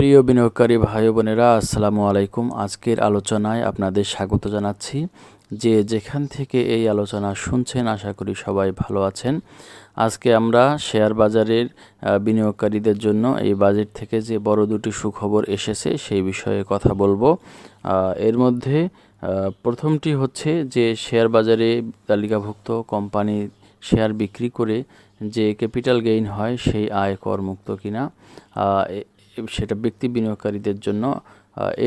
প্রিয় বিনিয়োগকারী ভাই বোনেরা, আসসালামু আলাইকুম। আজকের আলোচনায় আপনাদের স্বাগত জানাচ্ছি। যেখান থেকে এই আলোচনা শুনছেন, আশা করি সবাই ভালো আছেন। আজকে আমরা শেয়ার বাজারের বিনিয়োগকারীদের জন্য এই বাজেট থেকে যে বড় দুটি সুখবর এসেছে সেই বিষয়ে কথা বলবো। এর মধ্যে প্রথমটি হচ্ছে যে শেয়ার বাজারে তালিকাভুক্ত কোম্পানি শেয়ার বিক্রি করে যে ক্যাপিটাল গেইন হয় সেই আয় করমুক্ত কিনা, সেটা ব্যক্তি বিনিয়োগকারীদের জন্য।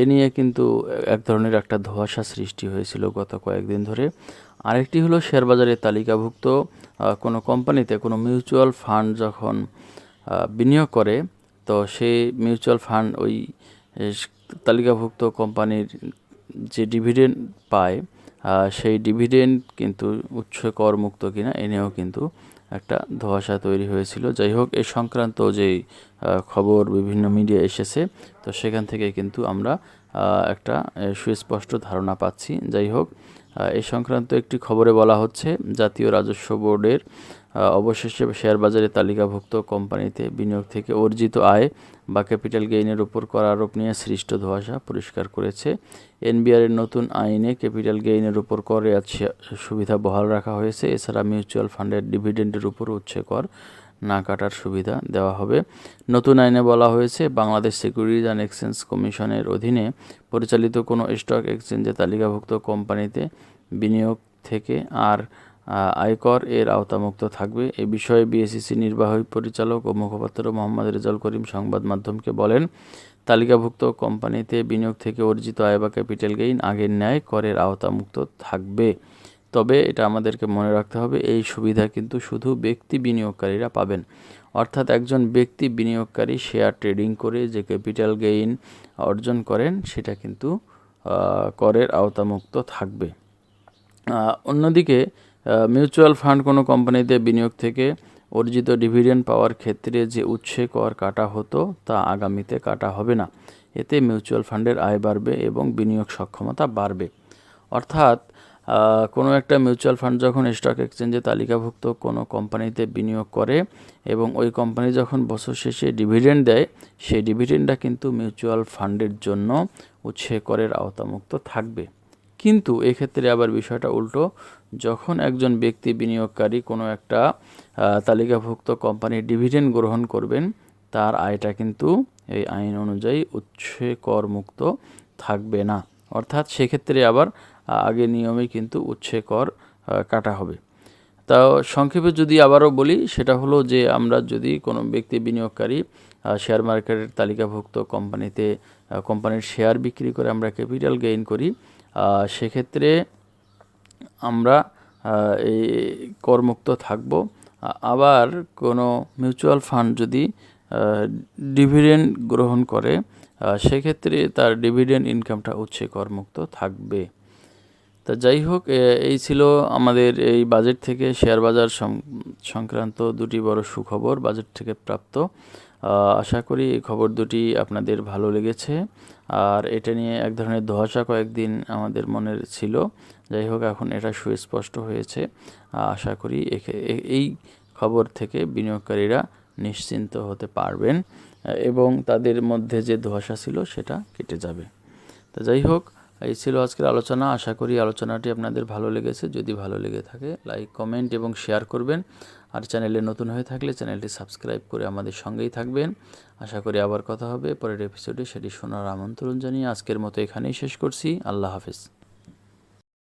এ নিয়ে কিন্তু এক ধরনের একটা ধোঁয়াশা সৃষ্টি হয়েছিল গত কয়েকদিন ধরে। আরেকটি হলো শেয়ার বাজারে তালিকাভুক্ত কোনো কোম্পানিতে কোনো মিউচুয়াল ফান্ড যখন বিনিয়োগ করে, তো সেই মিউচুয়াল ফান্ড ওই তালিকাভুক্ত কোম্পানির যে ডিভিডেন্ড পায়, সেই ডিভিডেন্ড কিন্তু উচ্চ করমুক্ত কিনা এ নিয়েও কিন্তু একটা ধোঁয়াশা তৈরি হয়েছিল। যাই হোক, এ সংক্রান্ত যেই খবর বিভিন্ন মিডিয়া এসেছে, তো সেখান থেকে কিন্তু আমরা একটা সুস্পষ্ট ধারণা পাচ্ছি। যাই হোক, এই সংক্রান্ত একটি খবরে বলা হচ্ছে, জাতীয় রাজস্ব বোর্ডের অবশেষে শেয়ার বাজারে তালিকাভুক্ত কোম্পানিতে বিনিয়োগ থেকে অর্জিত আয় বা ক্যাপিটাল গেইনের উপর কর আরোপ নিয়ে সৃষ্ট ধোঁয়াশা পরিষ্কার করেছে। এনবিআরের নতুন আইনে ক্যাপিটাল গেইনের উপর করে সুবিধা বহাল রাখা হয়েছে। এছাড়া মিউচুয়াল ফান্ডের ডিভিডেন্ডের উপর উচ্ছে কর না কাটার সুবিধা দেওয়া হবে। নতুন আইনে বলা হয়েছে, বাংলাদেশ সিকিউরিটিজ অ্যান্ড এক্সচেঞ্জ কমিশনের অধীনে পরিচালিত কোনো স্টক এক্সচেঞ্জে তালিকাভুক্ত কোম্পানিতে বিনিয়োগ থেকে আর আয়কর এর আওতামুক্ত থাকবে। এ বিষয়ে বিএসইসি নির্বাহী পরিচালক ও মুখপাত্র মোহাম্মদ রেজাউল করিম সংবাদ মাধ্যমকে বলেন, তালিকাভুক্ত কোম্পানিতে বিনিয়োগ থেকে অর্জিত আয় বা ক্যাপিটাল গেইন আগের ন্যায় করের আওতামুক্ত থাকবে। তবে এটা আমাদেরকে মনে রাখতে হবে, এই সুবিধা কিন্তু শুধু ব্যক্তি বিনিয়োগকারীরা পাবেন। অর্থাৎ একজন ব্যক্তি বিনিয়োগকারী শেয়ার ট্রেডিং করে যে ক্যাপিটাল গেইন অর্জন করেন, সেটা কিন্তু করের আওতামুক্ত থাকবে। অন্যদিকে মিউচুয়াল ফান্ড কোনো কোম্পানিতে বিনিয়োগ থেকে অর্জিত ডিভিডেন্ড পাওয়ার ক্ষেত্রে যে উৎসে কর কাটা হতো, তা আগামীতে কাটা হবে না। এতে মিউচুয়াল ফান্ডের আয় বাড়বে এবং বিনিয়োগ সক্ষমতা বাড়বে। অর্থাৎ কোনো একটা মিউচুয়াল ফান্ড যখন স্টক এক্সচেঞ্জে তালিকাভুক্ত কোনো কোম্পানিতে বিনিয়োগ করে এবং ওই কোম্পানি যখন বছর শেষে ডিভিডেন্ড দেয়, সেই ডিভিডেন্ডটা কিন্তু মিউচুয়াল ফান্ডের জন্য উৎসে করের আওতামুক্ত থাকবে। কিন্তু এক্ষেত্রে আবার বিষয়টা উল্টো, যখন একজন ব্যক্তি বিনিয়োগকারী কোনো একটা তালিকাভুক্ত কোম্পানির ডিভিডেন্ড গ্রহণ করবেন, তার আয়টা কিন্তু এই আইন অনুযায়ী উৎসে করমুক্ত থাকবে না। অর্থাৎ সেক্ষেত্রে আবার আগের নিয়মেই কিন্তু উৎসে কর কাটা হবে। তাও সংক্ষেপে যদি আবারও বলি, সেটা হলো যে আমরা যদি কোনো ব্যক্তি বিনিয়োগকারী শেয়ার মার্কেটের তালিকাভুক্ত কোম্পানির শেয়ার বিক্রি করে আমরা ক্যাপিটাল গেইন করি, সেক্ষেত্রে আমরা এই করমুক্ত থাকব। আবার কোনো মিউচুয়াল ফান্ড যদি ডিভিডেন্ড গ্রহণ করে, সেক্ষেত্রে তার ডিভিডেন্ড ইনকামটা উৎসে করমুক্ত থাকবে। তা যাই হোক, এই ছিল আমাদের এই বাজেট থেকে শেয়ার বাজার সংক্রান্ত দুটি বড় সুখবর বাজেট থেকে প্রাপ্ত। আশা করি এই খবর দুটি আপনাদের ভালো লেগেছে। আর এটা নিয়ে এক ধরনের ধোঁয়াশা কয়েকদিন আমাদের মনের ছিল। যাই হোক, এখন এটা সুস্পষ্ট হয়েছে। আশা করি এই খবর থেকে বিনিয়োগকারীরা নিশ্চিন্ত হতে পারবেন এবং তাদের মধ্যে যে ধোঁয়াশা ছিল সেটা কেটে যাবে। তো যাই হোক, এই ছিল আজকের আলোচনা। আশা করি আলোচনাটি আপনাদের ভালো লেগেছে। যদি ভালো লেগে থাকে, লাইক, কমেন্ট এবং শেয়ার করবেন। আর চ্যানেলে নতুন হয়ে থাকলে চ্যানেলটি সাবস্ক্রাইব করে আমাদের সঙ্গেই থাকবেন। আশা করি আবার কথা হবে পরের এপিসোডে, সেটি শোনার আমন্ত্রণ জানিয়ে আজকের মতো এখানেই শেষ করছি। আল্লাহ হাফেজ।